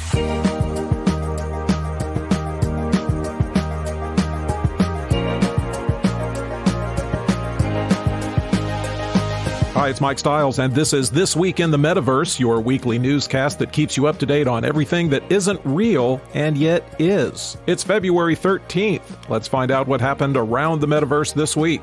Hi, it's Mike Stiles, and this is This Week in the Metaverse, your weekly newscast that keeps you up to date on everything that isn't real and yet is. It's February 13th. Let's find out what happened around the Metaverse this week.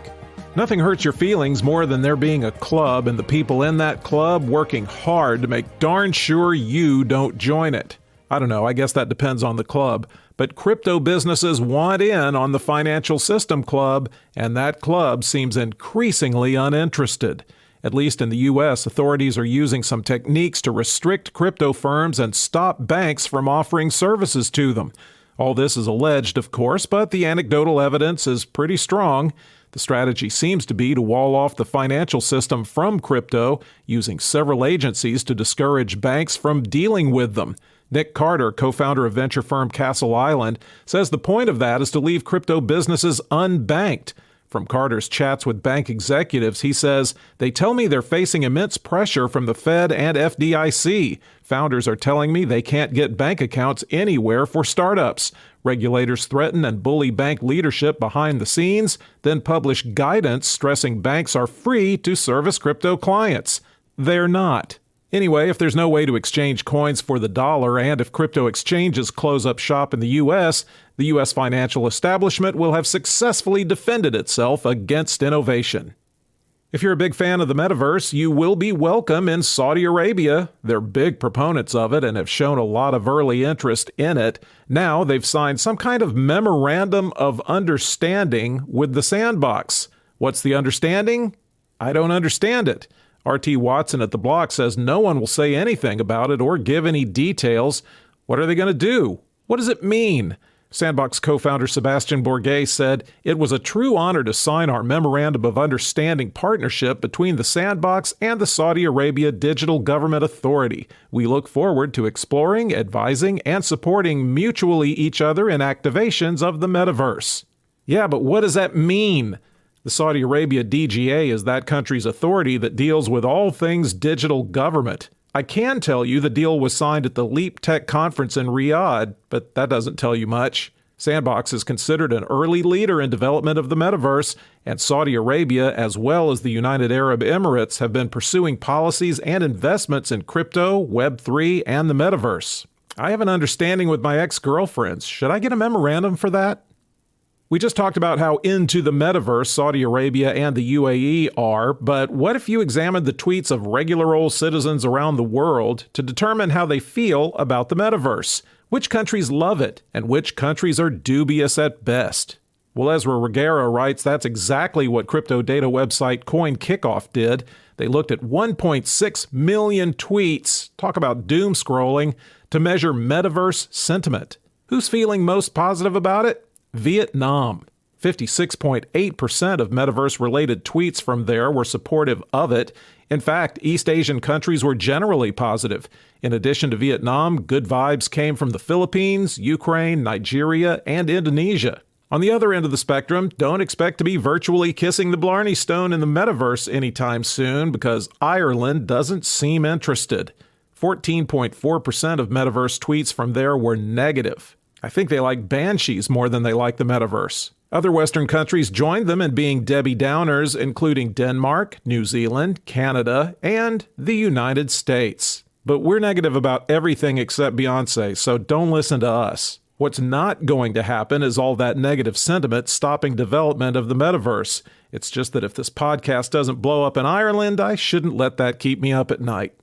Nothing hurts your feelings more than there being a club and the people in that club working hard to make darn sure you don't join it. I don't know, I guess that depends on the club. But crypto businesses want in on the financial system club, and that club seems increasingly uninterested. At least in the U.S., authorities are using some techniques to restrict crypto firms and stop banks from offering services to them. All this is alleged, of course, but the anecdotal evidence is pretty strong. The strategy seems to be to wall off the financial system from crypto, using several agencies to discourage banks from dealing with them. Nick Carter, co-founder of venture firm Castle Island, says the point of that is to leave crypto businesses unbanked. From Carter's chats with bank executives, he says, "They tell me they're facing immense pressure from the Fed and FDIC. Founders are telling me they can't get bank accounts anywhere for startups. Regulators threaten and bully bank leadership behind the scenes, then publish guidance stressing banks are free to service crypto clients. They're not." Anyway, if there's no way to exchange coins for the dollar, and if crypto exchanges close up shop in the U.S. financial establishment will have successfully defended itself against innovation. If you're a big fan of the Metaverse, you will be welcome in Saudi Arabia. They're big proponents of it and have shown a lot of early interest in it. Now they've signed some kind of memorandum of understanding with the Sandbox. What's the understanding? I don't understand it. R.T. Watson at The Block says no one will say anything about it or give any details. What are they going to do? What does it mean? Sandbox co-founder Sebastian Bourget said, "It was a true honor to sign our Memorandum of Understanding partnership between the Sandbox and the Saudi Arabia Digital Government Authority. We look forward to exploring, advising, and supporting mutually each other in activations of the Metaverse." Yeah, but what does that mean? The Saudi Arabia DGA is that country's authority that deals with all things digital government. I can tell you the deal was signed at the Leap Tech conference in Riyadh, but that doesn't tell you much. Sandbox is considered an early leader in development of the Metaverse, and Saudi Arabia, as well as the United Arab Emirates, have been pursuing policies and investments in crypto, Web3, and the Metaverse. I have an understanding with my ex-girlfriends. Should I get a memorandum for that? We just talked about how into the Metaverse Saudi Arabia and the UAE are, but what if you examined the tweets of regular old citizens around the world to determine how they feel about the Metaverse? Which countries love it, and which countries are dubious at best? Well, Ezra Reguera writes that's exactly what crypto data website Coin Kickoff did. They looked at 1.6 million tweets, talk about doom scrolling, to measure Metaverse sentiment. Who's feeling most positive about it? Vietnam. 56.8% of Metaverse-related tweets from there were supportive of it. In fact, East Asian countries were generally positive. In addition to Vietnam, good vibes came from the Philippines, Ukraine, Nigeria, and Indonesia. On the other end of the spectrum, don't expect to be virtually kissing the Blarney Stone in the Metaverse anytime soon because Ireland doesn't seem interested. 14.4% of Metaverse tweets from there were negative. I think they like banshees more than they like the Metaverse. Other Western countries joined them in being Debbie Downers, including Denmark, New Zealand, Canada, and the United States. But we're negative about everything except Beyoncé, so don't listen to us. What's not going to happen is all that negative sentiment stopping development of the Metaverse. It's just that if this podcast doesn't blow up in Ireland, I shouldn't let that keep me up at night.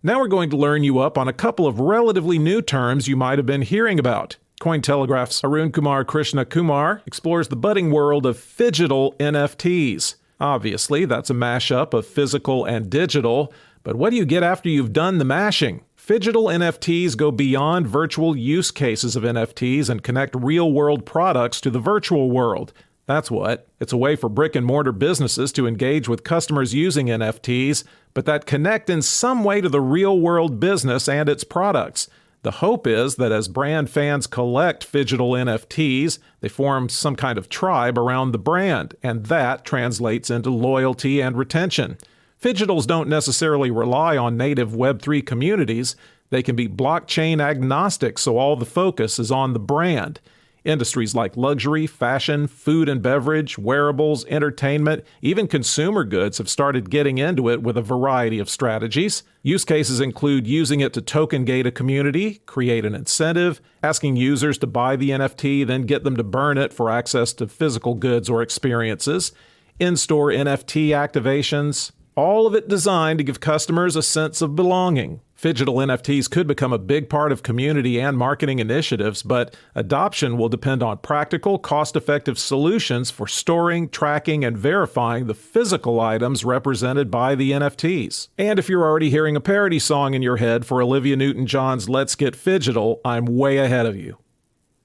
Now we're going to learn you up on a couple of relatively new terms you might have been hearing about. Cointelegraph's Arun Kumar Krishna Kumar explores the budding world of phygital NFTs. Obviously, that's a mashup of physical and digital, but what do you get after you've done the mashing? Phygital NFTs go beyond virtual use cases of NFTs and connect real-world products to the virtual world. That's what. It's a way for brick-and-mortar businesses to engage with customers using NFTs, but that connect in some way to the real-world business and its products. The hope is that as brand fans collect phygital NFTs, they form some kind of tribe around the brand, and that translates into loyalty and retention. Phygitals don't necessarily rely on native Web3 communities. They can be blockchain agnostic, so all the focus is on the brand. Industries like luxury, fashion, food and beverage, wearables, entertainment, even consumer goods have started getting into it with a variety of strategies. Use cases include using it to token gate a community, create an incentive, asking users to buy the NFT, then get them to burn it for access to physical goods or experiences, in-store NFT activations, all of it designed to give customers a sense of belonging. Phygital NFTs could become a big part of community and marketing initiatives, but adoption will depend on practical, cost-effective solutions for storing, tracking, and verifying the physical items represented by the NFTs. And if you're already hearing a parody song in your head for Olivia Newton-John's Let's Get Phygital, I'm way ahead of you.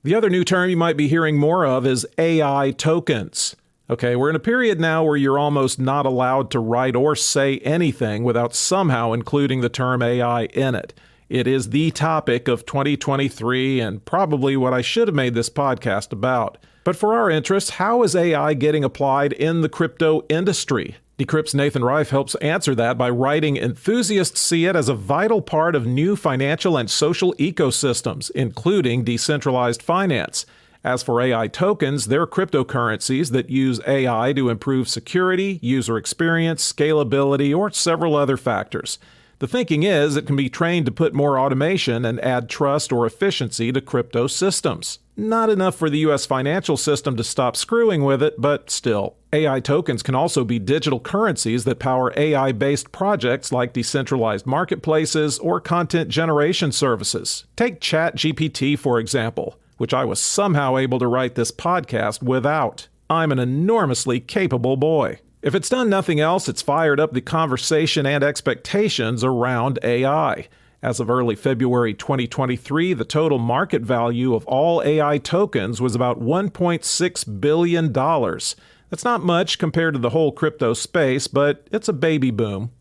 The other new term you might be hearing more of is AI tokens. Okay, we're in a period now where you're almost not allowed to write or say anything without somehow including the term AI in it. It is the topic of 2023 and probably what I should have made this podcast about. But for our interests, how is AI getting applied in the crypto industry? Decrypt's Nathan Reif helps answer that by writing, enthusiasts see it as a vital part of new financial and social ecosystems, including decentralized finance. As for AI tokens, they're cryptocurrencies that use AI to improve security, user experience, scalability, or several other factors. The thinking is it can be trained to put more automation and add trust or efficiency to crypto systems. Not enough for the U.S. financial system to stop screwing with it, but still. AI tokens can also be digital currencies that power AI-based projects like decentralized marketplaces or content generation services. Take ChatGPT, for example, which I was somehow able to write this podcast without. I'm an enormously capable boy. If it's done nothing else, it's fired up the conversation and expectations around AI. As of early February 2023, the total market value of all AI tokens was about $1.6 billion. That's not much compared to the whole crypto space, but it's a baby boom.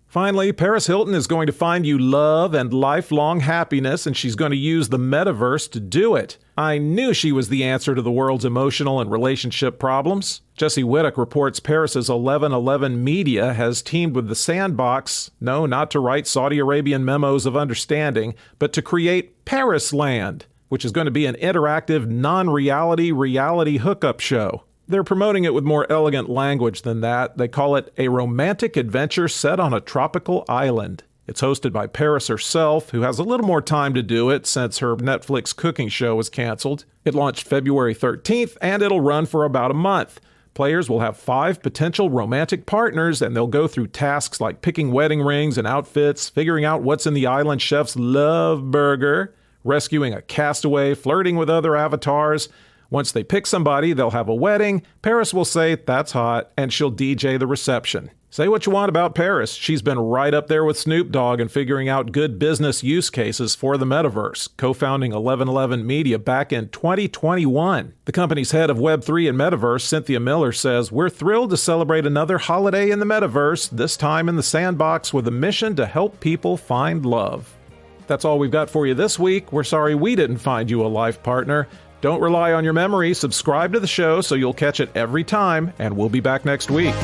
Finally, Paris Hilton is going to find you love and lifelong happiness, and she's going to use the Metaverse to do it. I knew she was the answer to the world's emotional and relationship problems. Jesse Whittock reports Paris's 1111 Media has teamed with the Sandbox, no, not to write Saudi Arabian memos of understanding, but to create Paris Land, which is going to be an interactive, non-reality reality hookup show. They're promoting it with more elegant language than that. They call it a romantic adventure set on a tropical island. It's hosted by Paris herself, who has a little more time to do it since her Netflix cooking show was canceled. It launched February 13th, and it'll run for about a month. Players will have 5 potential romantic partners, and they'll go through tasks like picking wedding rings and outfits, figuring out what's in the island chef's love burger, rescuing a castaway, flirting with other avatars. Once they pick somebody, they'll have a wedding. Paris will say, "That's hot," and she'll DJ the reception. Say what you want about Paris. She's been right up there with Snoop Dogg in figuring out good business use cases for the Metaverse, co-founding 1111 Media back in 2021. The company's head of Web3 and Metaverse, Cynthia Miller, says, "We're thrilled to celebrate another holiday in the Metaverse, this time in the Sandbox with a mission to help people find love." That's all we've got for you this week. We're sorry we didn't find you a life partner. Don't rely on your memory. Subscribe to the show so you'll catch it every time, and we'll be back next week.